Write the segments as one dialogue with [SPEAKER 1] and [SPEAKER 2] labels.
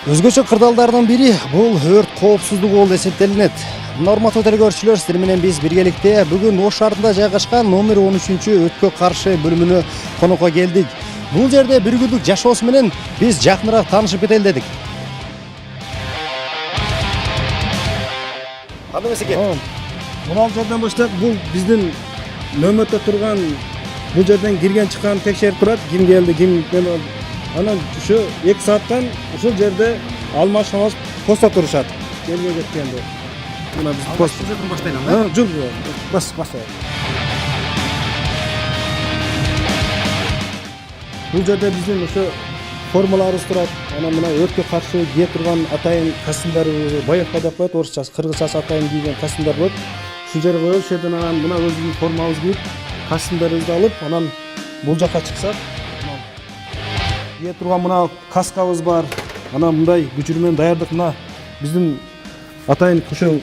[SPEAKER 1] Өзгөчө кырдаалдардын бири бул өрт коопсуздугу болуп эсептелинет. Урматтуу телекөрүүчүлөр, сиздер менен биз биргеликте бүгүн Ош шаарында жайгашкан номер 13-өткө каршы бөлүмүнө конокко келдик. Бул жерде бир күндүк жашоосу менен биз жакыныраак таанышып кетели дедик. Кандай эмес экен?
[SPEAKER 2] Мына жерден баштап бул биздин нөмөрдө турган бул жерден кирген чыккан текшерип турат. Ким келди, ким анан ушу 2 сааттан ушул жерде алмашабыз постто турушат. Келге кеткенде. Мына биз пост баштайлам. Жол баштайлам. Бул жерде биздин ошо формаларыбыз турат. Анан мына өрткө каршы кие турган атайын костюмдарды баякка деп коет, орусчасы, кыргызчасы атайын кийген костюмдар болот. Ушул жерге коюп, ошол жерден анан мына өзүбүздүн формабызды кийип, костюмдарыбызды алып, анан бул жака чыксак, кие турган мына каскабыз бар. Анан мындай күчүрүү менен даярдык мына биздин атайын ошо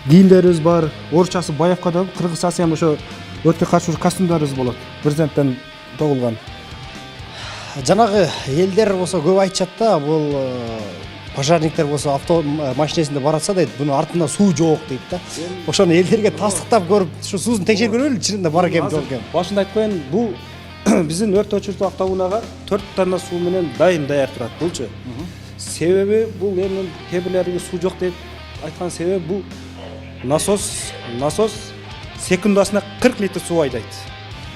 [SPEAKER 2] кийимдерибиз бар. Орусчасы баякка деп, кыргызчасы эми ошо өрткө каршы костюмдарыбыз болот. Брезенттен тогулган.
[SPEAKER 1] Жанагы элдер болсо көп айтышат да, бул пожарниктер болсо авто машинесинде баратса дейт, буну артында суу жок дейт да. Ошону элдерге тастыктап көрүп, ушу суусун текшерип көрөлү, чынында бар экен жок экен.
[SPEAKER 2] Башында айтып коеюн, бул биздин өрт өчүрүүчү автоунаага 4 тонна суу менен дайым даяр турат булчу. Себеби бул эми кээ бирлерге суу жок деп айткан себеби бул насос секундасына 40 литр суу айдайт.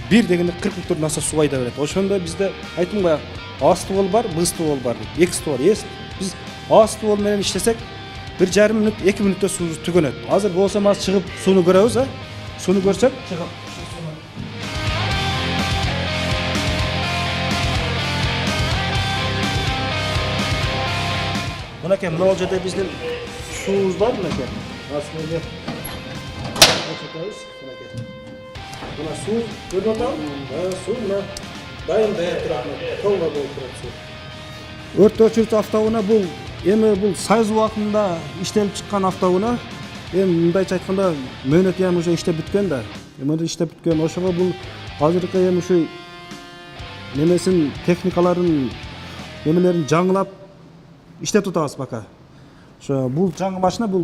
[SPEAKER 2] Бир дегенде 40 литр насос суу айдап берет. Ошондо бизде айттым го, А ствол бар, Б ствол бар дейт. 2 ствол. Биз А ствол менен иштесек 1,5 мүнөт, 2 мүнөттө суу түгөнөт. Азыр болсо мас чыгып сууну көрөбүз, Сууну көрсөк, чыгып. Мынакей, мына жерде биздин суубуз бар, мынакей. Астында мына суу көрүп атабыз. Суу мына дайым даяр турат, толго болуп турат суу. Өрт өчүрүүчү автоунаа бул бул Союз убактында иштелип чыккан автоунаа. Мындайча айтканда мөөнөтү эми уже иштеп бүткөн да. Мында иштеп бүткөн. Ошого бул азыркы эми ушу немесин техникаларын немелерин жаңылап иштетип атабыз пока. Ошо бул жаңы машина, бул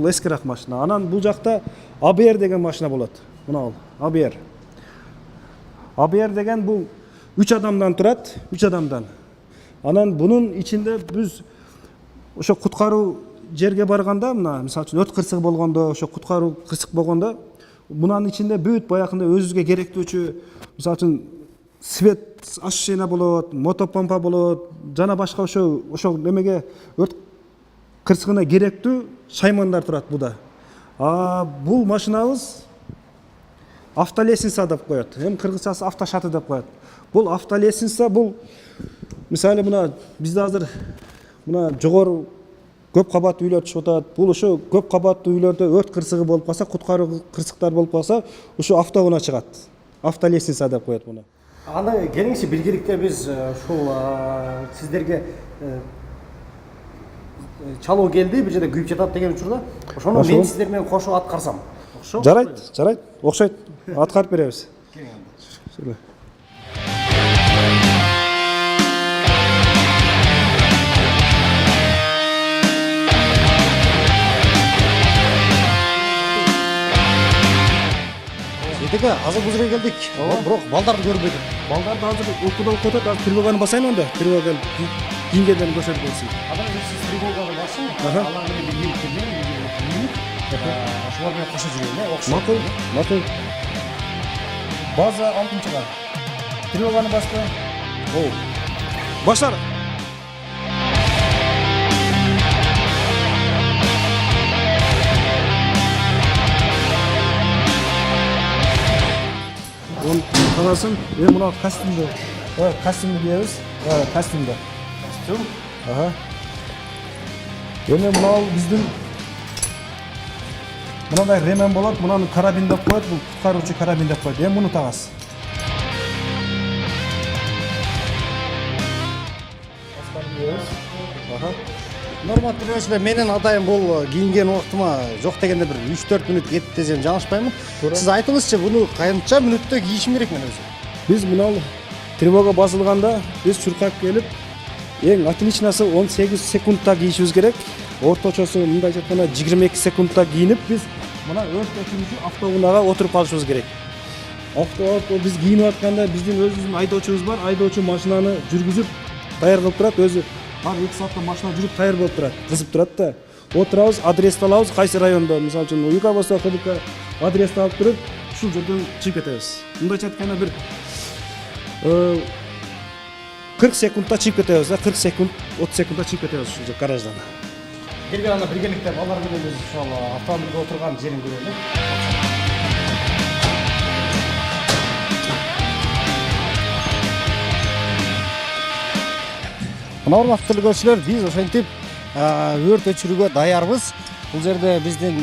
[SPEAKER 2] эскирак машина. Анан бул жакта ABR деген машина болот. Мына бул ABR. ABR деген бул 3 адамдан турат, 3 адамдан. Анан бунун ичинде биз ошо куткаруу жерге барганда, мына мисалы үчүн өт кырсыгы болгондо, ошо куткаруу кырсык болгондо, мунун ичинде бүт баягында өзүбүзгө керектүүчү, мисалы үчүн свет освещение болот, мотопомпа болот, жана башка ошо немеге өрт кырсыгына керектүү шаймандар турат буда. Бул машинабыз автолестница деп коет. Кыргызчасы автошаты деп коет. Бул автолестница, бул мисалы мына бизде азыр мына жогору көп кабаттуу үйлөр түшүп атат. Бул ошо көп кабаттуу үйлөрдө өрт кырсыгы болуп калса, куткаруу кырсыктар болуп калса, ошо автоунаа чыгат. Автолестница деп коет муну.
[SPEAKER 1] Анда келиңизчи, биргеликте биз ушул сиздерге чалуу келди, бир жерде күйүп жатат деген учурда, ошону мен сиздер менен кошо аткарсам.
[SPEAKER 2] Жарайт, окшойт. Аткарып беребиз.
[SPEAKER 1] Азыр бул жерге келдик. Бирок балдарды көрбөйт.
[SPEAKER 2] Балдарды азыр окууда окуп атат. Азыр тревоганы басайын онда. Тревога кийингендерин көрсөтүп берсин.
[SPEAKER 1] Адам сиз тревогага бассын. Алар менен биргеликте ошолор менен кошо жүрөйүн,
[SPEAKER 2] Макул.
[SPEAKER 1] База 6-чыга.
[SPEAKER 2] Тревоганы басты. Баштар. Он танасын, мына костюмду. Костюмду кийебиз. Костюмду.
[SPEAKER 1] Костюм?
[SPEAKER 2] Мына биздин мындай ремен болот, мунаны карабин деп коет, бул куткаруучу карабин деп коет. Муну тагасыз.
[SPEAKER 1] Урматтуу көрүүчүлөр, менин атайын бул кийинген убактыма жок дегенде бир 3-4 мүнөт кетти десем жаңылышпаймын. Сиз айтыңызчы, буну канча мүнөттө кийишим керек мен өзүм?
[SPEAKER 2] Биз мына тревога басылганда биз чуркап келип, Эң отличносы 18 секундта кийишибиз керек. Орточосу мындайча айтканда 22 секундта кийинип биз мына өрт өчүрүүчү автоунаага отуруп калышыбыз керек. Биз кийинип атканда биздин өзүбүздүн айдоочубуз бар. Айдоочу машинаны жүргүзүп даяр кылып турат. Өзү бар 2 саатта машина жүрүп даяр болуп турат. Кызып турат да. Отурабыз, адрести алабыз, кайсы райондо, мисалы үчүн Уюка болсо КБК адрести алып туруп, ушул жерден чыгып кетебиз. Мындайча айтканда бир 40 секундта чыгып кетебиз да, 40 секунд, 30 секундта чыгып кетебиз ушул жер гараждан.
[SPEAKER 1] Келген анда биргеликте балдар менен биз ошол автомобилде отурган жерин көрөлү. Мына урматтуу көрүүчүлөр, биз ошентип өрт өчүрүүгө даярбыз. Бул жерде биздин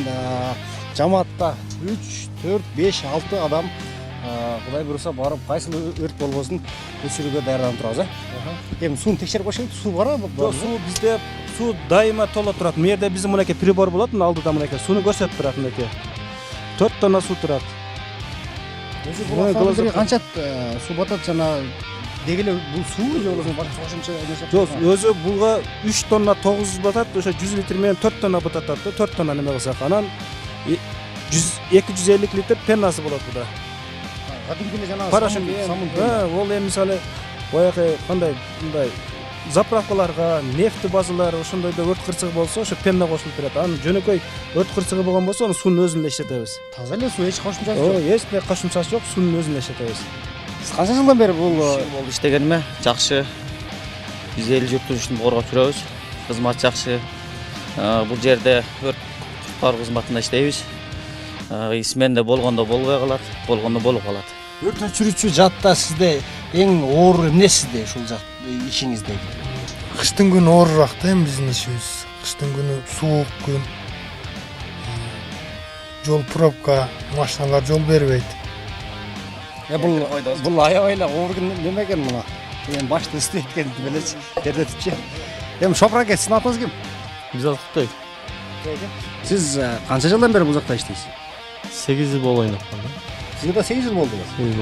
[SPEAKER 1] жамаатта 3, 4, 5, 6 адам Кудай буйруса барып кайсыл өрт болбосун өчүрүүгө даярданып турабыз. Эми сууну текшерип коюшуңуз, суу барбы?
[SPEAKER 2] Жок, суу бизде суу дайыма толо турат. Бу жерде биздин мынакей прибор болот, мына алдыда мынакей сууну көрсөтүп турат мынакей. 4 тонна суу турат.
[SPEAKER 1] Өзү бул автомобилге канча суу батат жана дегеле бул суу же болбосо башка кошумча нерсе?
[SPEAKER 2] Жок, өзү буга 3 тонна 900 батат, ошо 100 литр менен 4 тонна батат да, 4 тонна неме кылсак. Анан 250 литр пеннасы болот буда.
[SPEAKER 1] Кадимкиле жана
[SPEAKER 2] Парашют, ол эми мисалы баягы кандай мындай заправкаларга, нефти базалар ошондойдо өрт кырсыгы болсо, ошо пенна кошулуп берет. Анан жөнөкөй өрт кырсыгы болгон болсо, аны суунун өзүн эле иштетебиз.
[SPEAKER 1] Таза эле суу, эч кошумчасы жок.
[SPEAKER 2] Эч бир кошумчасы жок, суунун өзүн эле иштетебиз.
[SPEAKER 1] Сиз канча жылдан бери бул
[SPEAKER 3] болду иштегениме жакшы. Биз эл журтубузду коргоп жүрөбүз. Кызмат жакшы. Бул жерде өрт куткаруу кызматында иштейбиз. Исменде болгондо болбой калат, болгондо болуп калат.
[SPEAKER 1] өрт өчүрүүчү жаатта сизде эң оор эмне сизде ушул жак ишиңизде?
[SPEAKER 4] Кыштын күнү оорураак да эми биздин ишибиз. Кыштын күнү суук күн. Жол пробка, машиналар жол бербейт.
[SPEAKER 1] Бул аябай эле оор күн неме экен мына. Эми башты ысытып эткенди белечи, тердетипчи. Эми Шопур аке, сиздин атыңыз ким?
[SPEAKER 5] Биз Алкытай.
[SPEAKER 1] Сиз канча жылдан бери бул жакта иштейсиз?
[SPEAKER 5] 8 жыл болду ойнаккан.
[SPEAKER 1] Сизге да 8 жыл болду.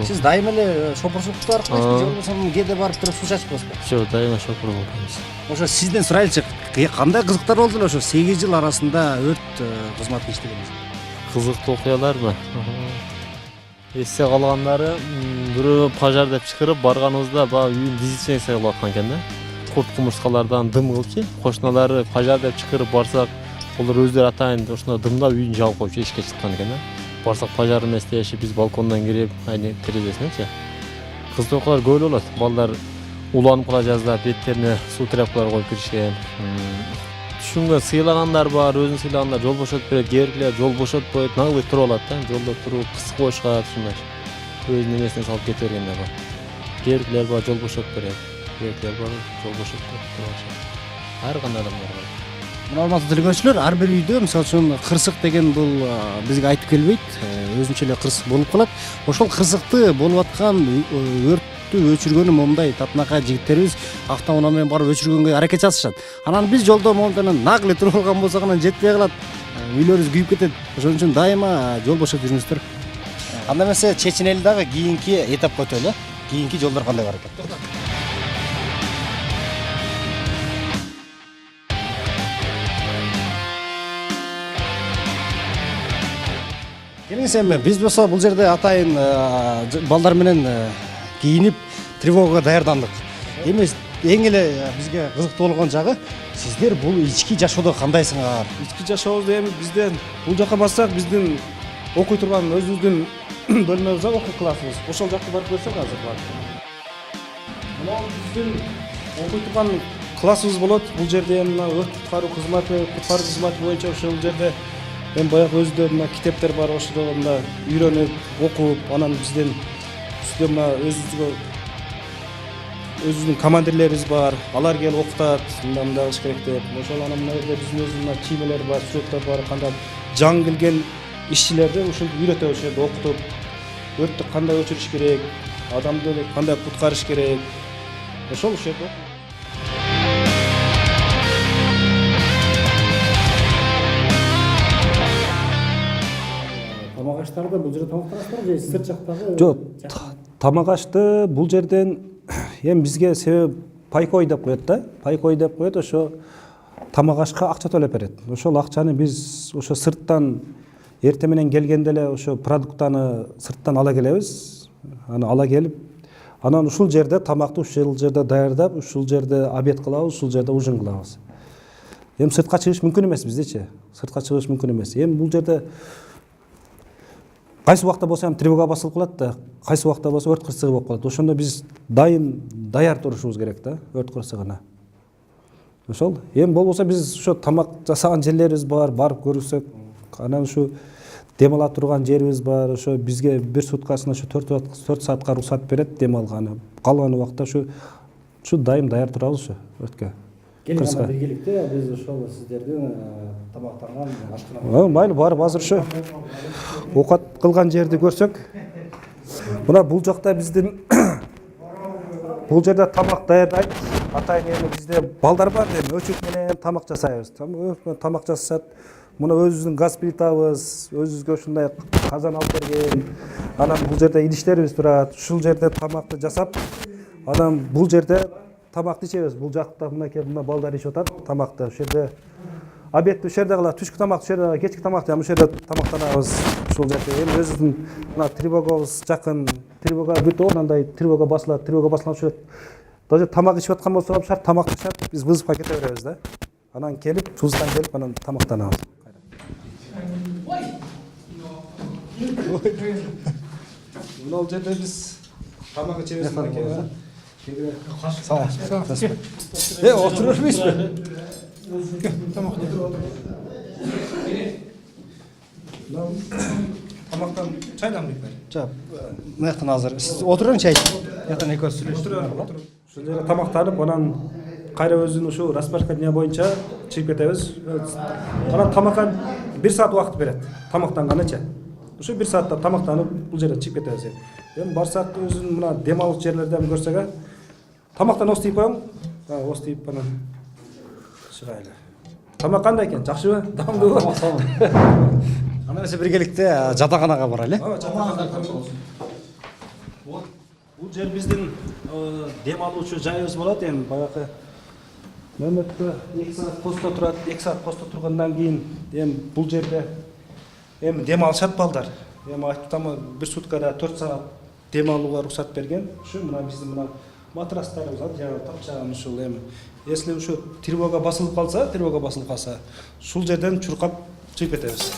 [SPEAKER 1] Сиз дайыма эле Шопур суу аркылуу же болбосо кээде барып туруп суу чачпайсызбы?
[SPEAKER 5] Жок, дайыма Шопур болдубуз.
[SPEAKER 1] Ошо сизден сурайлычы, кандай кызыктар болду эле ошо 8 жыл арасында өрт кызматында иштегениңиз?
[SPEAKER 5] Кызыктуу окуяларбы? Эсте калгандары бирөө пожар деп чакырып барганыбызда баягы үйүн дезинфекция кылып аткан экен да. Курт кумурскалардан дым кылчу. Кошуналары пожар деп чакырып барсак, олар өздөрү атайын ошондо дымдап үйүн жабып коюпчу, эшикке чыккан экен да. Барсак пожар эмес дешип, биз балкондон кирип, айне терезесиненчи. Кызыктуу окуялар көп болот. Балдар уланып кала жаздап, беттерине суу тряпкалар коюп киришкен. Түшүнгөн сыйлагандар бар, өзүн сыйлагандар жол бошотуп берет, кээбирлер жол бошотпойт, наглый туруп алат да, жолдо туруп кысып коюшат, ушундай. Өзүнүн эмесине салып кете бергендер бар. Кээбирлер бар жол бошотуп берет, кээбирлер бар жол бошотпойт, туруп алышат. Ар кандай адамдар бар.
[SPEAKER 1] Мына урматтуу телекөрүүчүлөр, ар бир үйдө мисалы үчүн кырсык деген бул бизге айтып келбейт, өзүнчө эле кырсык болуп калат. Ошол кырсыкты болуп аткан өрттү өчүргөнү момундай татынакай жигиттерибиз автоунаа менен барып өчүргөнгө аракет жасашат. Анан биз жолдо момунтан наглый туруп алган болсок анан жетпей калат, үйлөрүбүз күйүп кетет. Ошон үчүн дайыма жол бошотуп жүрүңүздөр. Анда эмесе чечинели дагы кийинки этапка өтөлү. Кийинки жолдор кандай бар экен? Келиңиз эми биз болсо бул жерде атайын балдар менен кийинип тревогага даярдандык. Эми эң эле бизге кызыктуу болгон жагы, сиздер бул ички жашоодо кандайсыңар?
[SPEAKER 2] Ички жашообузду эми бизден бул жака барсак, биздин окуй турган өзүбүздүн бөлмөбүз бар, окуу классыбыз. Ошол жакка барып көрсөк азыр бар. Мына биздин окуй турган классыбыз болот. Бул жерде мына өрт куткаруу кызматы боюнча ошол жерде эми баягы өзүдө мына китептер бар, ошодо мына үйрөнүп, окуп, анан бизден үстүдө мына өзүбүздүн командирлерибиз бар. Алар келип окутат, мындай кылыш керек деп. Ошол анан мына жерде биздин өзүбүздүн чиймелер бар, сүрөттөр бар, кандай жаңы келген ишчилерди ушинтип үйрөтөбүз, ошол окутуп, өрттү кандай өчүрүш керек, адамды кандай куткарыш керек. Ошол жерде
[SPEAKER 1] Тамак аштарды бул жерде тамактанасыздар же сырт жактагы?
[SPEAKER 2] Жок, тамак ашты бул жерден эми бизге себеп пайкой деп коет да. Пайкой деп коет, ошо тамак ашка акча төлөп берет. Ошол акчаны биз ошо сырттан эртең менен келгенде эле ошо продуктаны сырттан ала келебиз. Аны ала келип, анан ушул жерде тамакты ушул жерде даярдап, ушул жерде обед кылабыз, ушул жерде ужин кылабыз. Эми сыртка чыгыш мүмкүн эмес биздечи. Сыртка чыгыш мүмкүн эмес. Эми бул жерде кайсы убакта болсо эми тревога басылып калат да, кайсы убакта болсо өрт кырсыгы болуп калат. Ошондо биз дайым даяр турушубуз керек да, өрт кырсыгына. Ошол. Эми болбосо биз ошо тамак жасаган жерлерибиз бар, барып көрсөк, анан ушу дем ала турган жерибиз бар. Ошо бизге бир суткасына ошо 4 саатка уруксат берет дем алганы. Калган убакта ушу дайым даяр турабыз ошо өрткө.
[SPEAKER 1] Келген биргеликте биз ошол сиздердин тамактанган ашкана.
[SPEAKER 2] Майлы барып азыр ошо оокат кылган жерди көрсөк, мына бул жакта биздин бул жерде тамак даярдайт. Атайын эми бизде балдар бар, эми өчөк менен тамак жасайбыз. Тамак жасашат. Мына өзүбүздүн газ плитабыз, өзүбүзгө ушундай казан алып берген. Анан бул жерде идиштерибиз турат. Ушул жерде тамакты жасап, анан бул жерде тамакты ичебиз. Бул жакта мынакей мына балдар ичип атат тамакты. Ушул жерде обедти ушул жерде кылат, түшкү тамакты ушул жерде, кечки тамакты ушул жерде тамактанабыз. Ушул жерде эми өзүбүздүн мына тревогабыз жакын, тревога бүтүп анандай тревога басылат, ушул жерде даже тамак ичип аткан болсо шарт тамакты ичип, биз вызовка кете беребиз да. Анан келип, вуздан келип анан тамактанабыз. Мына жерде биз тамак ичебиз мынакей. Отуруп бербейсизби? Тамактан чайдан бекер.
[SPEAKER 1] Жап, мынаяктан азыр сиз отуруңуз чай. Жактан экөөбүз сүйлөшүп.
[SPEAKER 2] Ушул жерде тамактанып, анан кайра өзүнүн ушул распорядка дня боюнча чыгып кетебиз. Анан тамакка 1 саат убакыт берет. Тамактанганыча. Ушул 1 саатта тамактанып, бул жерде чыгып кетебиз. Эми барсак өзүнүн мына дем алуу жерлерден көрсөк, тамактан остип коюң. Остип анан чыгайлы. Тамак кандай экен? Жакшыбы? Дамдыбы?
[SPEAKER 1] Анан эсе биргеликте жатаканага баралы.
[SPEAKER 2] Бул жер биздин дем алуучу жайыбыз болот. Эми баягы нөмөттө 2 саат постто турат. 2 саат постто тургандан кийин эми бул жерде эми дем алышат балдар. Эми айтам бир суткада 4 саат дем алууга уруксат берген. Ушу мына биздин мына матрастарыбыз бар, жана тапчаган ушул эми. Если ушу тревога басылып калса, ушул жерден чуркап чыгып кетебиз.